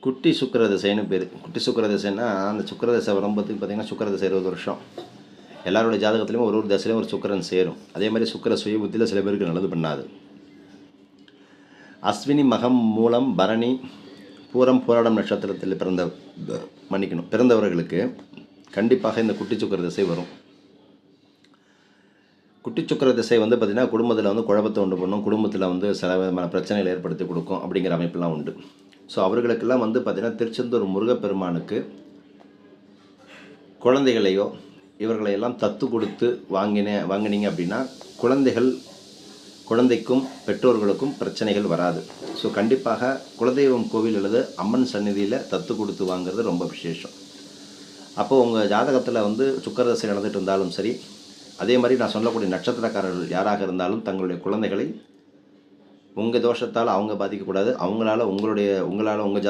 குட்டி சுக்கிர திசைன்னு பேர். குட்டி சுக்கிர திசைன்னா அந்த சுக்கிர திசை வரும்போது பார்த்திங்கன்னா சுக்கிர திசை 20 வருஷம். எல்லாருடைய ஜாதகத்துலேயும் ஒரு திசையிலையும் ஒரு சுக்கிரன் சேரும். அதே மாதிரி சுக்கிர சுய புத்தியில் சில பேருக்கு நல்லது பண்ணாது. அஸ்வினி மகம் மூலம் பரணி பூரம் போராடம் நட்சத்திரத்தில் பிறந்தவர்களுக்கு கண்டிப்பாக இந்த குட்டி சுக்கிர திசை வரும். குட்டி சுக்கிர திசை பார்த்திங்கன்னா குடும்பத்தில் குழப்பத்தை உண்டு பண்ணும், குடும்பத்தில் சில விதமான பிரச்சனைகளை ஏற்படுத்தி கொடுக்கும் அப்படிங்கிற அமைப்பெல்லாம் உண்டு. ஸோ அவர்களுக்கெல்லாம் பார்த்திங்கன்னா திருச்செந்தூர் முருகப்பெருமானுக்கு குழந்தைகளையோ இவர்களையெல்லாம் தத்து கொடுத்து வாங்கினீங்க அப்படின்னா குழந்தைக்கும் பெற்றோர்களுக்கும் பிரச்சனைகள் வராது. ஸோ கண்டிப்பாக குலதெய்வம் கோவில் அல்லது அம்மன் சந்நிதியில் தத்து கொடுத்து வாங்கிறது ரொம்ப விசேஷம். அப்போது உங்கள் ஜாதகத்தில் சுக்கிர திசை நடந்துட்டு இருந்தாலும் சரி, அதே மாதிரி நான் சொல்லக்கூடிய நட்சத்திரக்காரர்கள் யாராக இருந்தாலும் தங்களுடைய குழந்தைகளை உங்கள் தோஷத்தால் அவங்க பாதிக்கக்கூடாது. உங்களால் உங்கள்